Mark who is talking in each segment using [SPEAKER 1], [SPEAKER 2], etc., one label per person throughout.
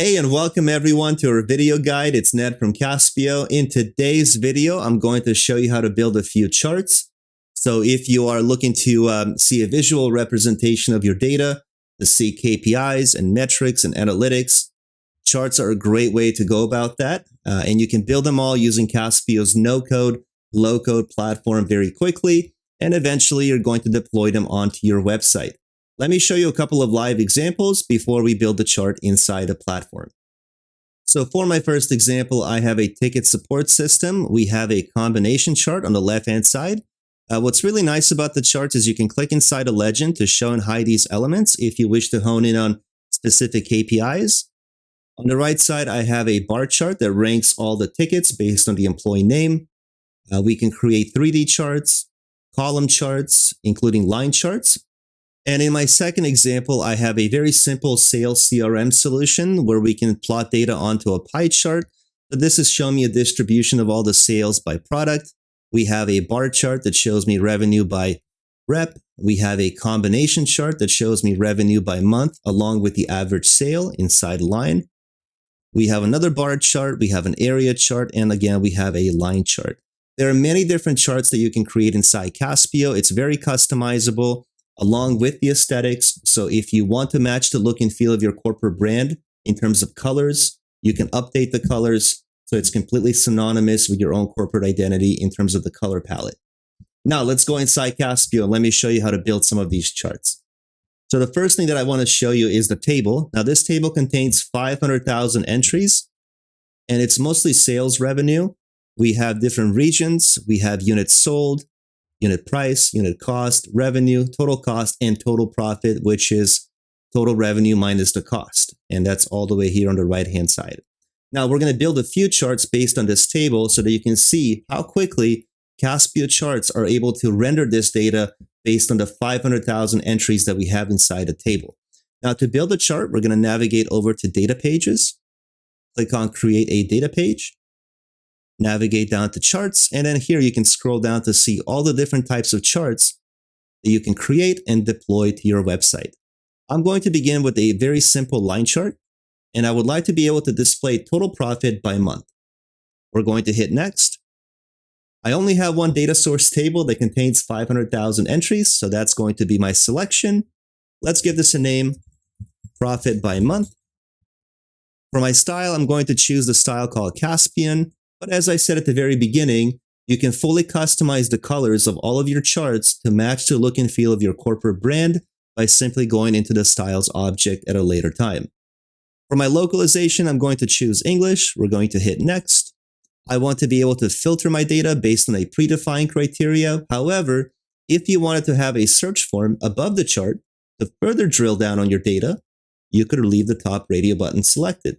[SPEAKER 1] Hey, and welcome everyone to our video guide. It's Ned from Caspio. In today's video, I'm going to show you how to build a few charts. So if you are looking to see a visual representation of your data, to see KPIs and metrics and analytics, charts are a great way to go about that. And you can build them all using Caspio's no-code, low-code platform very quickly. And eventually, you're going to deploy them onto your website. Let me show you a couple of live examples before we build the chart inside a platform. So for my first example, I have a ticket support system. We have a combination chart on the left-hand side. What's really nice about the charts is you can click inside a legend to show and hide these elements if you wish to hone in on specific KPIs. On the right side, I have a bar chart that ranks all the tickets based on the employee name. We can create 3D charts, column charts, including line charts. And in my second example, I have a very simple sales CRM solution where we can plot data onto a pie chart. So this is showing me a distribution of all the sales by product. We have a bar chart that shows me revenue by rep. We have a combination chart that shows me revenue by month along with the average sale inside a line. We have another bar chart, we have an area chart, and again, we have a line chart. There are many different charts that you can create inside Caspio. It's very customizable, along with the aesthetics. So if you want to match the look and feel of your corporate brand in terms of colors, you can update the colors so it's completely synonymous with your own corporate identity in terms of the color palette. Now let's go inside Caspio and let me show you how to build some of these charts. So the first thing that I want to show you is the table. Now this table contains 500,000 entries and it's mostly sales revenue. We have different regions, we have units sold, unit price, unit cost, revenue, total cost, and total profit, which is total revenue minus the cost. And that's all the way here on the right-hand side. Now we're going to build a few charts based on this table so that you can see how quickly Caspio charts are able to render this data based on the 500,000 entries that we have inside a table. Now to build a chart, we're going to navigate over to Data Pages, click on Create a Data Page, navigate down to charts, and then here you can scroll down to see all the different types of charts that you can create and deploy to your website. I'm going to begin with a very simple line chart, and I would like to be able to display total profit by month. We're going to hit next. I only have one data source table that contains 500,000 entries, so that's going to be my selection. Let's give this a name, profit by month. For my style, I'm going to choose the style called Caspian. But as I said at the very beginning, you can fully customize the colors of all of your charts to match the look and feel of your corporate brand by simply going into the styles object at a later time. For my localization, I'm going to choose English. We're going to hit next. I want to be able to filter my data based on a predefined criteria. However, if you wanted to have a search form above the chart to further drill down on your data, you could leave the top radio button selected.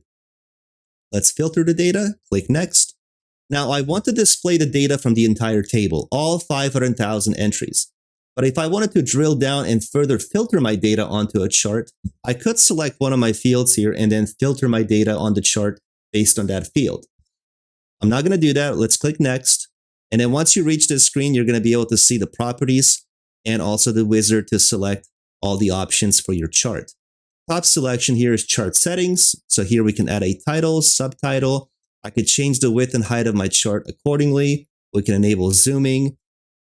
[SPEAKER 1] Let's filter the data, click next. Now, I want to display the data from the entire table, all 500,000 entries. But if I wanted to drill down and further filter my data onto a chart, I could select one of my fields here and then filter my data on the chart based on that field. I'm not going to do that. Let's click next. And then once you reach this screen, you're going to be able to see the properties and also the wizard to select all the options for your chart. Top selection here is chart settings. So here we can add a title, subtitle. I could change the width and height of my chart accordingly. We can enable zooming.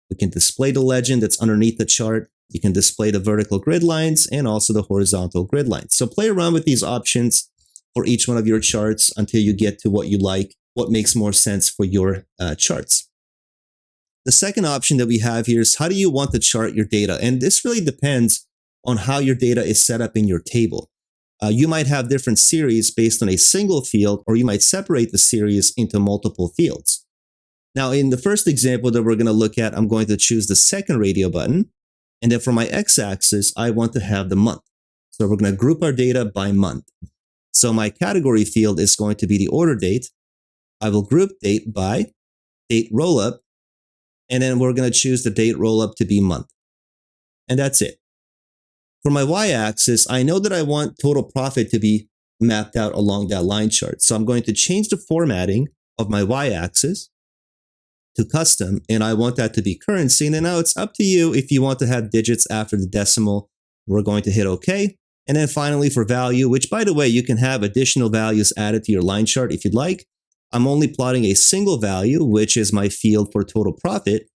[SPEAKER 1] We can display the legend that's underneath the chart. You can display the vertical grid lines and also the horizontal grid lines. So play around with these options for each one of your charts until you get to what you like, what makes more sense for your charts. The second option that we have here is how do you want to chart your data? And this really depends on how your data is set up in your table. You might have different series based on a single field, or you might separate the series into multiple fields. Now, in the first example that we're going to look at, I'm going to choose the second radio button. And then for my x-axis, I want to have the month. So we're going to group our data by month. So my category field is going to be the order date. I will group date by date rollup. And then we're going to choose the date rollup to be month. And that's it. For my y-axis, I know that I want total profit to be mapped out along that line chart. So I'm going to change the formatting of my y-axis to custom, and I want that to be currency. And then now it's up to you if you want to have digits after the decimal. We're going to hit OK. And then finally for value, which by the way, you can have additional values added to your line chart if you'd like. I'm only plotting a single value, which is my field for total profit.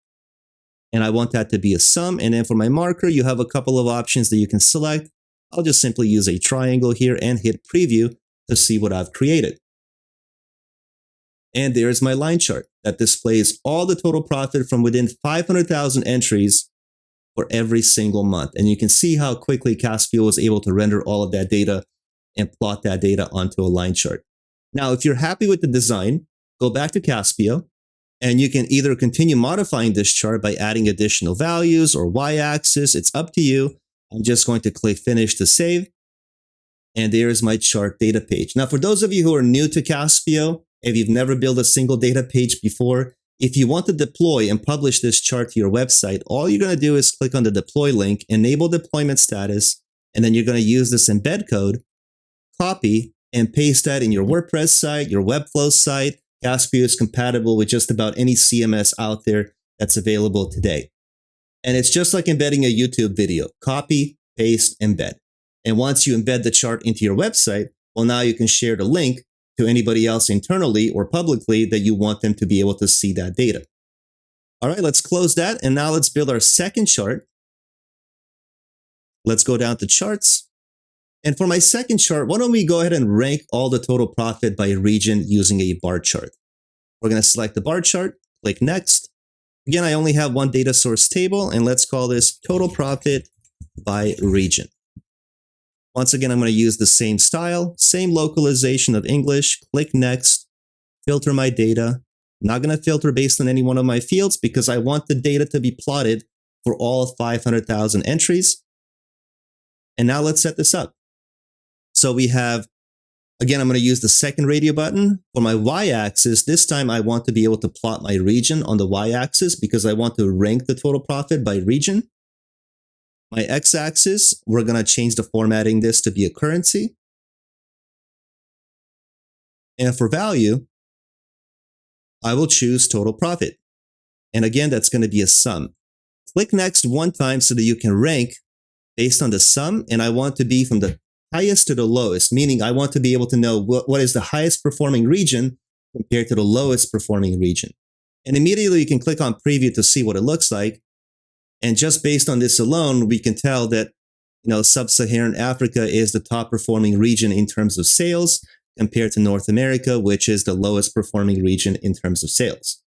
[SPEAKER 1] And I want that to be a sum. And then for my marker, you have a couple of options that you can select. I'll just simply use a triangle here and hit preview to see what I've created. And there's my line chart that displays all the total profit from within 500,000 entries for every single month. And you can see how quickly Caspio was able to render all of that data and plot that data onto a line chart. Now, if you're happy with the design, go back to Caspio and you can either continue modifying this chart by adding additional values or y-axis. It's up to you. I'm just going to click finish to save. And there's my chart data page. Now, for those of you who are new to Caspio, if you've never built a single data page before, if you want to deploy and publish this chart to your website, all you're going to do is click on the deploy link, enable deployment status, and then you're going to use this embed code, copy, and paste that in your WordPress site, your Webflow site. Caspio is compatible with just about any CMS out there that's available today. And it's just like embedding a YouTube video. Copy, paste, embed. And once you embed the chart into your website, well, now you can share the link to anybody else internally or publicly that you want them to be able to see that data. All right, let's close that. And now let's build our second chart. Let's go down to charts. And for my second chart, why don't we go ahead and rank all the total profit by region using a bar chart. We're going to select the bar chart, click next. Again, I only have one data source table, and let's call this total profit by region. Once again, I'm going to use the same style, same localization of English, click next, filter my data. I'm not going to filter based on any one of my fields because I want the data to be plotted for all 500,000 entries. And now let's set this up. So we have, again, I'm going to use the second radio button. For my y-axis, this time I want to be able to plot my region on the y-axis because I want to rank the total profit by region. My x-axis, we're going to change the formatting this to be a currency. And for value, I will choose total profit. And again, that's going to be a sum. Click next one time so that you can rank based on the sum. And I want to be from the highest to the lowest, meaning I want to be able to know what is the highest performing region compared to the lowest performing region. And immediately you can click on preview to see what it looks like. And just based on this alone, we can tell that, Sub-Saharan Africa is the top performing region in terms of sales compared to North America, which is the lowest performing region in terms of sales.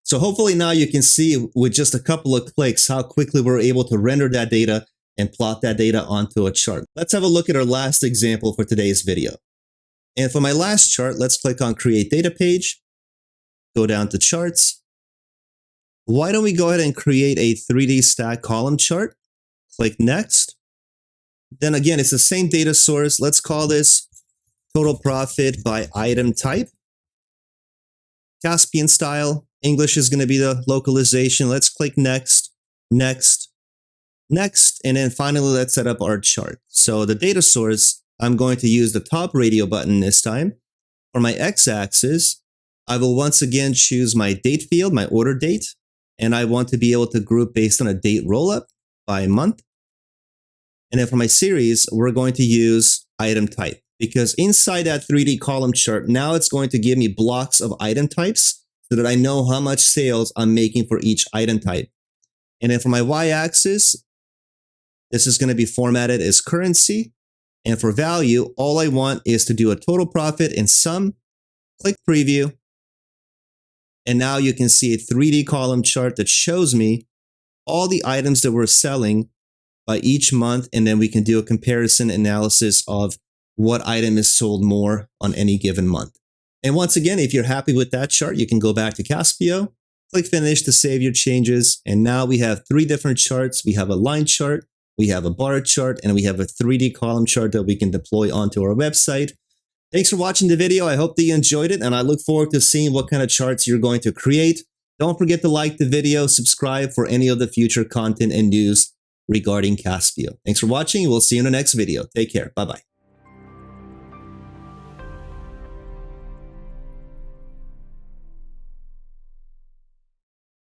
[SPEAKER 1] So hopefully now you can see with just a couple of clicks how quickly we're able to render that data and plot that data onto a chart. Let's have a look at our last example for today's video. And for my last chart, let's click on Create Data Page, go down to Charts. Why don't we go ahead and create a 3D stack column chart? Click Next. Then again, it's the same data source. Let's call this Total Profit by Item Type. Caspian style. English is going to be the localization. Let's click Next, Next, Next, and then finally, let's set up our chart. So the data source, I'm going to use the top radio button this time. For my x-axis, I will once again choose my date field, my order date, and I want to be able to group based on a date rollup by month. And then for my series, we're going to use item type because inside that 3D column chart, now it's going to give me blocks of item types so that I know how much sales I'm making for each item type. And then for my y-axis, this is going to be formatted as currency. And for value, all I want is to do a total profit and sum. Click preview. And now you can see a 3D column chart that shows me all the items that we're selling by each month. And then we can do a comparison analysis of what item is sold more on any given month. And once again, if you're happy with that chart, you can go back to Caspio, click finish to save your changes. And now we have 3 different charts. We have a line chart, we have a bar chart, and we have a 3D column chart that we can deploy onto our website. Thanks for watching the video. I hope that you enjoyed it, and I look forward to seeing what kind of charts you're going to create. Don't forget to like the video, subscribe for any of the future content and news regarding Caspio. Thanks for watching. We'll see you in the next video. Take care. Bye-bye.